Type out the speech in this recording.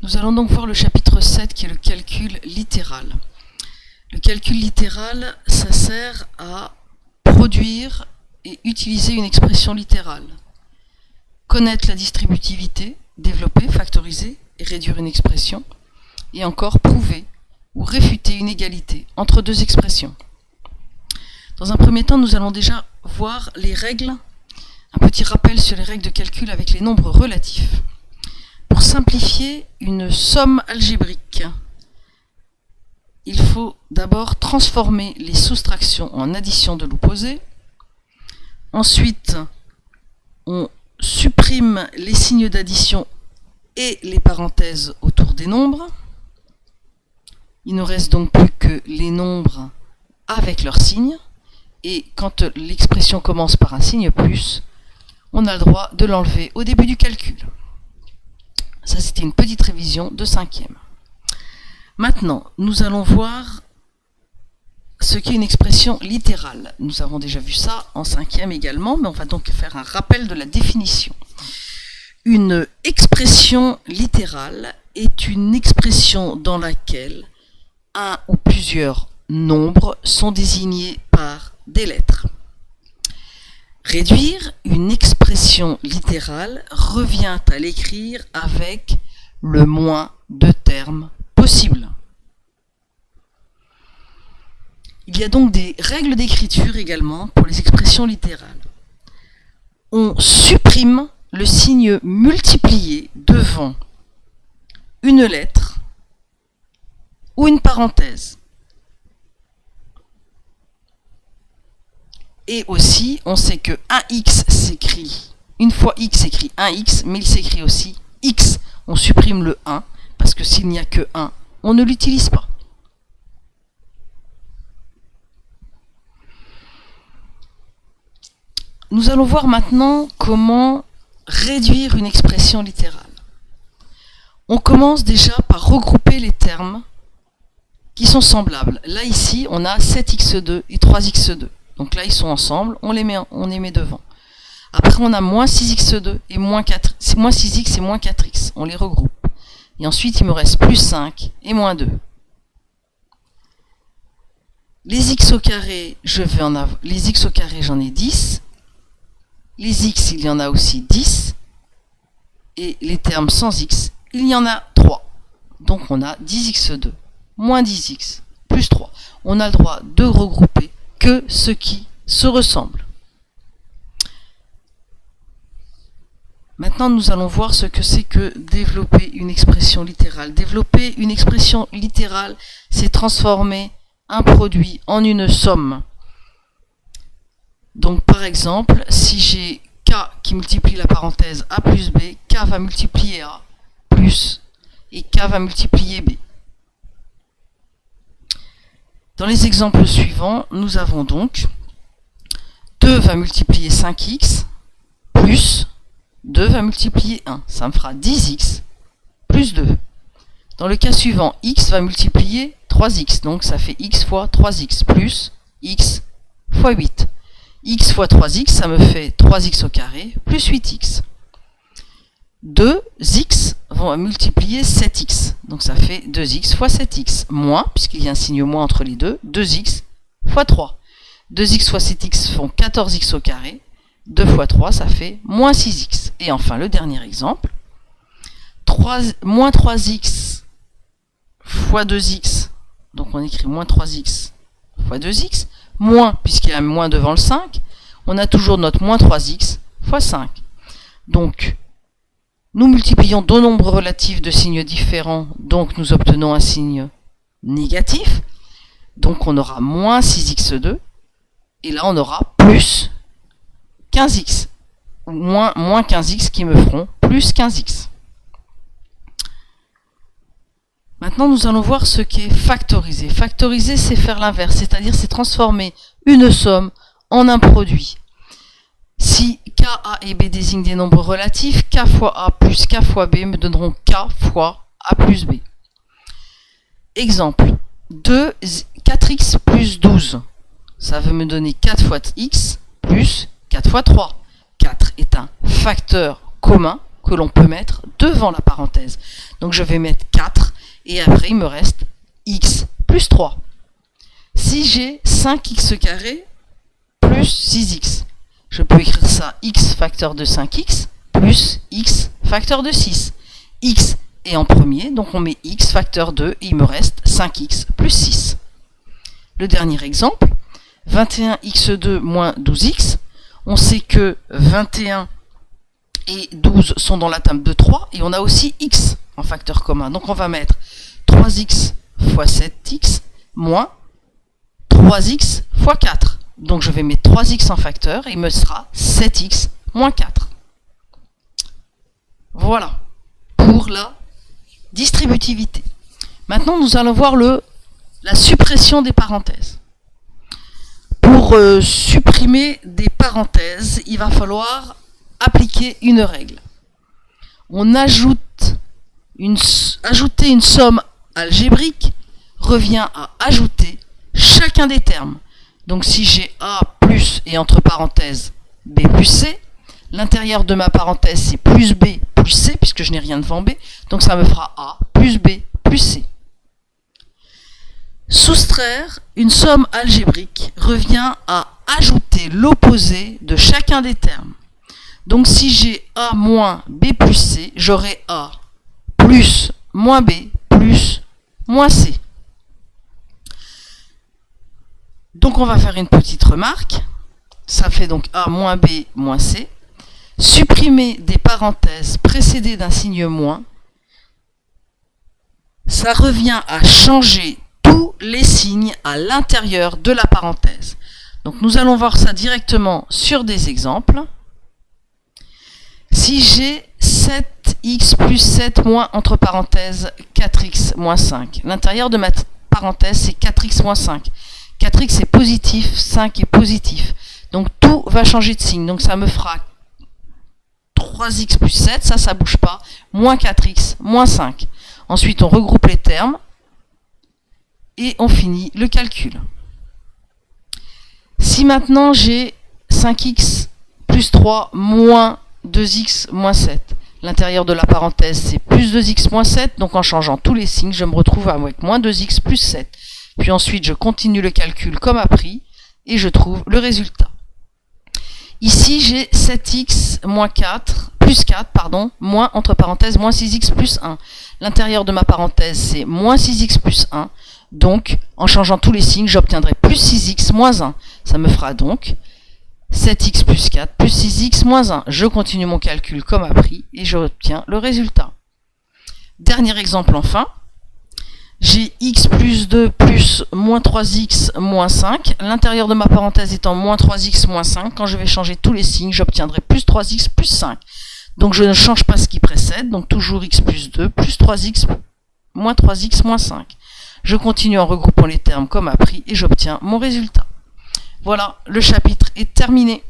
Nous allons donc voir le chapitre 7 qui est le calcul littéral. Le calcul littéral, ça sert à produire et utiliser une expression littérale. Connaître la distributivité, développer, factoriser et réduire une expression. Et encore prouver ou réfuter une égalité entre deux expressions. Dans un premier temps, nous allons déjà voir les règles, un petit rappel sur les règles de calcul avec les nombres relatifs. Pour simplifier une somme algébrique, il faut d'abord transformer les soustractions en addition de l'opposé. Ensuite, on supprime les signes d'addition et les parenthèses autour des nombres. Il ne reste donc plus que les nombres avec leurs signes. Et quand l'expression commence par un signe plus, on a le droit de l'enlever au début du calcul. Ça, c'était une petite révision de 5e. Maintenant, nous allons voir ce qu'est une expression littérale. Nous avons déjà vu ça en 5e également, mais on va donc faire un rappel de la définition. Une expression littérale est une expression dans laquelle un ou plusieurs nombres sont désignés par des lettres. Réduire une expression littérale revient à l'écrire avec le moins de termes possible. Il y a donc des règles d'écriture également pour les expressions littérales. On supprime le signe multiplié devant une lettre ou une parenthèse. Et aussi, on sait que 1x s'écrit, une fois x s'écrit 1x, mais il s'écrit aussi x. On supprime le 1, parce que s'il n'y a que 1, on ne l'utilise pas. Nous allons voir maintenant comment réduire une expression littérale. On commence déjà par regrouper les termes qui sont semblables. Là, ici, on a 7x2 et 3x2. Donc là, ils sont ensemble, on les met devant. Après, on a moins 6x2 et moins 6x et moins 4x. On les regroupe. Et ensuite, il me reste plus 5 et moins 2. Les x au carré, les x au carré, j'en ai 10. Les x, il y en a aussi 10. Et les termes sans x, il y en a 3. Donc, on a 10x2, moins 10x, plus 3. On a le droit de regrouper que ce qui se ressemble. Maintenant, nous allons voir ce que c'est que développer une expression littérale. Développer une expression littérale, c'est transformer un produit en une somme. Donc, par exemple, si j'ai k qui multiplie la parenthèse a plus b, k va multiplier a plus et k va multiplier b. Dans les exemples suivants, nous avons donc 2 va multiplier 5x plus 2 va multiplier 1. Ça me fera 10x plus 2. Dans le cas suivant, x va multiplier 3x. Donc ça fait x fois 3x plus x fois 8. X fois 3x, ça me fait 3x au carré plus 8x. 2x vont multiplier 7x. Donc ça fait 2x fois 7x. Moins, puisqu'il y a un signe moins entre les deux, 2x fois 3. 2x fois 7x font 14x au carré. 2 fois 3, ça fait moins 6x. Et enfin, le dernier exemple. Moins 3x fois 2x. Donc on écrit moins 3x fois 2x. Moins, puisqu'il y a un moins devant le 5. On a toujours notre moins 3x fois 5. Donc, nous multiplions deux nombres relatifs de signes différents, donc nous obtenons un signe négatif. Donc on aura moins 6x2, et là on aura plus 15x, ou moins 15x qui me feront plus 15x. Maintenant nous allons voir ce qu'est factoriser. Factoriser, c'est faire l'inverse, c'est-à-dire c'est transformer une somme en un produit. Si k, a et b désignent des nombres relatifs, k fois a plus k fois b me donneront k fois a plus b. Exemple, 4x plus 12. Ça va me donner 4 fois x plus 4 fois 3. 4 est un facteur commun que l'on peut mettre devant la parenthèse. Donc je vais mettre 4 et après il me reste x plus 3. Si j'ai 5x carré plus 6x, je peux écrire ça x facteur de 5x plus x facteur de 6. X est en premier, donc on met x facteur 2 et il me reste 5x plus 6. Le dernier exemple, 21x2 moins 12x. On sait que 21 et 12 sont dans la table de 3 et on a aussi x en facteur commun. Donc on va mettre 3x fois 7x moins 3x fois 4. Donc je vais mettre 3x en facteur et il me sera 7x moins 4. Voilà pour la distributivité. Maintenant nous allons voir la suppression des parenthèses. Pour supprimer des parenthèses, il va falloir appliquer une règle. On ajouter une somme algébrique revient à ajouter chacun des termes. Donc si j'ai A plus et entre parenthèses B plus C, l'intérieur de ma parenthèse c'est plus B plus C puisque je n'ai rien devant B, donc ça me fera A plus B plus C. Soustraire une somme algébrique revient à ajouter l'opposé de chacun des termes. Donc si j'ai A moins B plus C, j'aurai A plus moins B plus moins C. Donc on va faire une petite remarque. Ça fait donc A moins B moins C. Supprimer des parenthèses précédées d'un signe moins, ça revient à changer tous les signes à l'intérieur de la parenthèse. Donc nous allons voir ça directement sur des exemples. Si j'ai 7x plus 7 moins entre parenthèses 4x moins 5, l'intérieur de ma parenthèse c'est 4x moins 5. 4x est positif, 5 est positif. Donc tout va changer de signe. Donc ça me fera 3x plus 7, ça bouge pas, moins 4x, moins 5. Ensuite on regroupe les termes et on finit le calcul. Si maintenant j'ai 5x plus 3 moins 2x moins 7, l'intérieur de la parenthèse c'est plus 2x moins 7, donc en changeant tous les signes, je me retrouve avec moins 2x plus 7. Puis ensuite je continue le calcul comme appris et je trouve le résultat. Ici j'ai 7x moins 4, plus 4, pardon, moins entre parenthèses moins 6x plus 1. L'intérieur de ma parenthèse c'est moins 6x plus 1. Donc, en changeant tous les signes, j'obtiendrai plus 6x moins 1. Ça me fera donc 7x plus 4 plus 6x moins 1. Je continue mon calcul comme appris et j'obtiens le résultat. Dernier exemple enfin. J'ai x plus 2 plus moins 3x moins 5. L'intérieur de ma parenthèse étant moins 3x moins 5. Quand je vais changer tous les signes, j'obtiendrai plus 3x plus 5. Donc je ne change pas ce qui précède. Donc toujours x plus 2 plus 3x moins 3x moins 5. Je continue en regroupant les termes comme appris et j'obtiens mon résultat. Voilà, le chapitre est terminé.